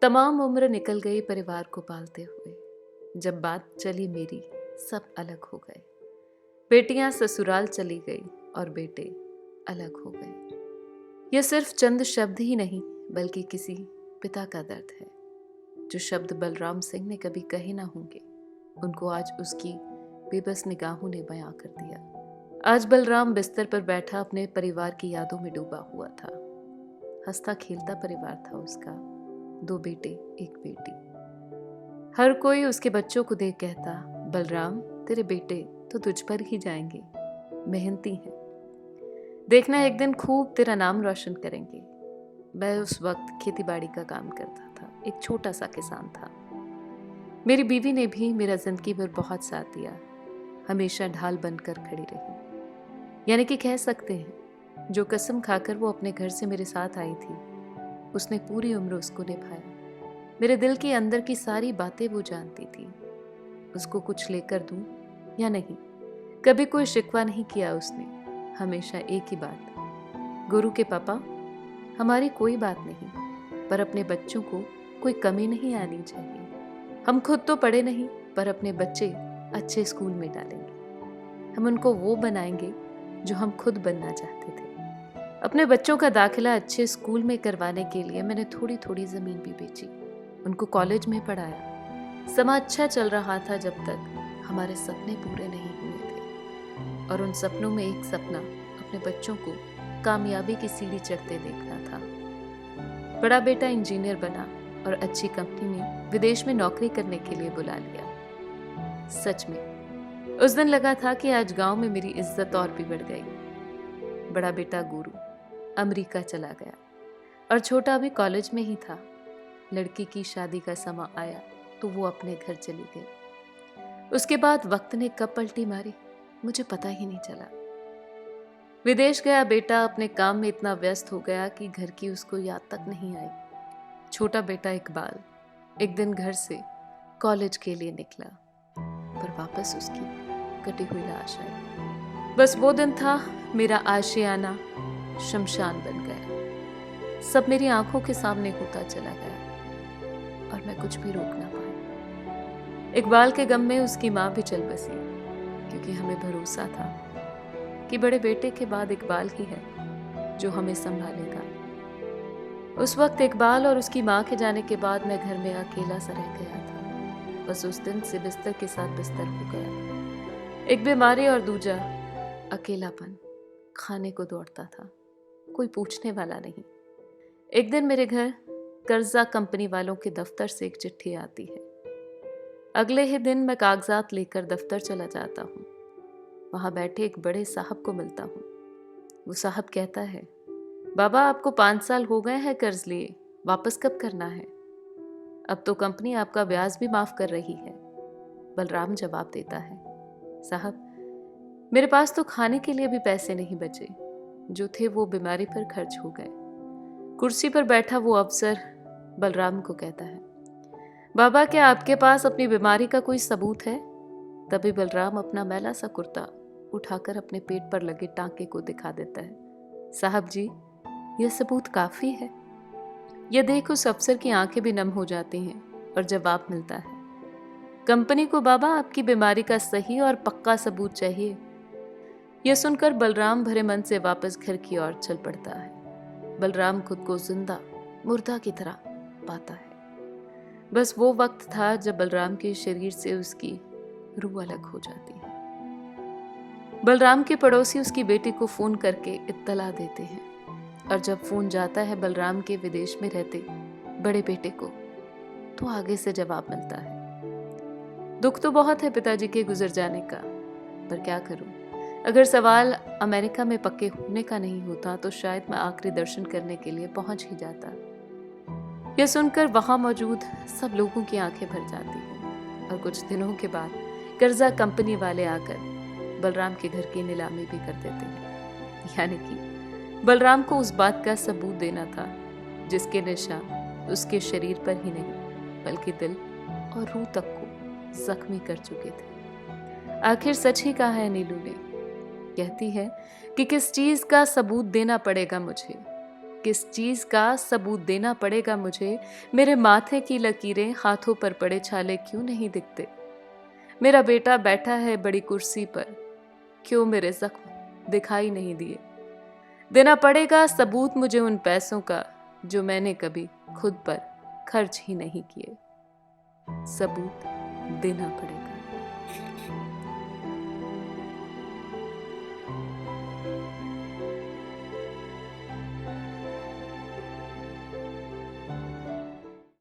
तमाम उम्र निकल गई परिवार को पालते हुए। जब बात चली मेरी, सब अलग हो गए। बेटियां ससुराल चली गई और बेटे अलग हो गए। यह सिर्फ चंद शब्द ही नहीं, बल्कि किसी पिता का दर्द है। जो शब्द बलराम सिंह ने कभी कहे ना होंगे, उनको आज उसकी बेबस निगाहों ने बयां कर दिया। आज बलराम बिस्तर पर बैठा अपने परिवार की यादों में डूबा हुआ था। हंसता खेलता परिवार था उसका, 2 बेटे 1 बेटी। हर कोई उसके बच्चों को देख कहता, बलराम तेरे बेटे तो तुझ पर ही जाएंगे, मेहनती हैं, देखना एक दिन खूब तेरा नाम रोशन करेंगे। मैं उस वक्त खेतीबाड़ी का काम करता था, एक छोटा सा किसान था। मेरी बीवी ने भी मेरा जिंदगी भर बहुत साथ दिया, हमेशा ढाल बनकर खड़ी रही। यानी कि कह सकते हैं, जो कसम खाकर वो अपने घर से मेरे साथ आई थी, उसने पूरी उम्र उसको निभाया। मेरे दिल के अंदर की सारी बातें वो जानती थी। उसको कुछ लेकर दूं या नहीं, कभी कोई शिकवा नहीं किया उसने। हमेशा एक ही बात, गुरु के पापा, हमारी कोई बात नहीं, पर अपने बच्चों को कोई कमी नहीं आनी चाहिए। हम खुद तो पढ़े नहीं, पर अपने बच्चे अच्छे स्कूल में डालेंगे। हम उनको वो बनाएंगे जो हम खुद बनना चाहते थे। अपने बच्चों का दाखिला अच्छे स्कूल में करवाने के लिए मैंने थोड़ी थोड़ी ज़मीन भी बेची, उनको कॉलेज में पढ़ाया। समा अच्छा चल रहा था जब तक हमारे सपने पूरे नहीं हुए थे। और उन सपनों में एक सपना अपने बच्चों को कामयाबी की सीढ़ी चढ़ते देखना था। बड़ा बेटा इंजीनियर बना और अच्छी कंपनी में विदेश में नौकरी करने के लिए बुला लिया। सच में उस दिन लगा था कि आज गांव में मेरी इज्जत और भी बढ़ गई। बड़ा बेटा गुरु अमेरिका चला गया और छोटा भी कॉलेज में ही था। लड़की की शादी का समय आया तो वो अपने घर चली गई। उसके बाद वक्त ने कब पलटी मारी, मुझे पता ही नहीं चला। विदेश गया बेटा अपने काम में इतना व्यस्त हो गया कि घर की उसको याद तक नहीं आई। छोटा बेटा इकबाल एक दिन घर से कॉलेज के लिए निकला, पर वापस उसकी कटी हुई लाश आई। बस वो दिन था, मेरा आशियाना शमशान बन गया। सब मेरी आंखों के सामने होता चला गया और मैं कुछ भी रोक ना पाई। इकबाल के गम में उसकी माँ भी चल बसी, क्योंकि हमें भरोसा था कि बड़े बेटे के बाद इकबाल ही है जो हमें संभालेगा। उस वक्त इकबाल और उसकी माँ के जाने के बाद मैं घर में अकेला सा रह गया था। बस उस दिन से बिस्तर के साथ बिस्तर हो गया। एक बीमारी और दूजा अकेलापन खाने को दौड़ता था, कोई पूछने वाला नहीं। एक दिन मेरे घर कर्जा कंपनी वालों के दफ्तर से एक चिट्ठी आती है। अगले ही दिन मैं कागजात लेकर दफ्तर चला जाता हूँ। वहां बैठे एक बड़े साहब को मिलता हूँ। वो साहब कहता है, बाबा आपको 5 साल हो गए हैं कर्ज लिए, वापस कब करना है? अब तो कंपनी आपका ब्याज भी माफ कर रही है। बलराम जवाब देता है, साहब मेरे पास तो खाने के लिए भी पैसे नहीं बचे, जो थे वो बीमारी पर खर्च हो गए। कुर्सी पर बैठा वो अफसर बलराम को कहता है, बाबा क्या आपके पास अपनी बीमारी का कोई सबूत है? तभी बलराम अपना मैला सा कुर्ता उठाकर अपने पेट पर लगे टांके को दिखा देता है। साहब जी, यह सबूत काफी है। यह देख उस अफसर की आंखें भी नम हो जाती हैं और जवाब मिलता है, कंपनी को बाबा आपकी बीमारी का सही और पक्का सबूत चाहिए। यह सुनकर बलराम भरे मन से वापस घर की ओर चल पड़ता है। बलराम खुद को जिंदा मुर्दा की तरह पाता है। बस वो वक्त था जब बलराम के शरीर से उसकी रूह अलग हो जाती है। बलराम के पड़ोसी उसकी बेटी को फोन करके इत्तला देते हैं, और जब फोन जाता है बलराम के विदेश में रहते बड़े बेटे को, तो आगे से जवाब मिलता है, दुख तो बहुत है पिताजी के गुजर जाने का, पर क्या करूं? अगर सवाल अमेरिका में पक्के होने का नहीं होता तो शायद मैं आखिरी दर्शन करने के लिए पहुंच ही जाता। यह सुनकर वहां मौजूद सब लोगों की आंखें भर जाती हैं और कुछ दिनों के बाद कर्जा कंपनी वाले आकर बलराम के घर की नीलामी भी कर देते हैं। यानी कि बलराम को उस बात का सबूत देना था जिसके निशान उसके शरीर पर ही नहीं, बल्कि दिल और रूह तक को जख्मी कर चुके थे। आखिर सच ही कहा है नीलू ने। कहती है कि किस चीज का सबूत देना पड़ेगा मुझे, किस चीज का सबूत देना पड़ेगा मुझे? मेरे माथे की लकीरें, हाथों पर पड़े छाले क्यों नहीं दिखते? मेरा बेटा बैठा है बड़ी कुर्सी पर, क्यों मेरे जख्म दिखाई नहीं दिए? देना पड़ेगा सबूत मुझे उन पैसों का जो मैंने कभी खुद पर खर्च ही नहीं किए। सबूत देना पड़ेगा।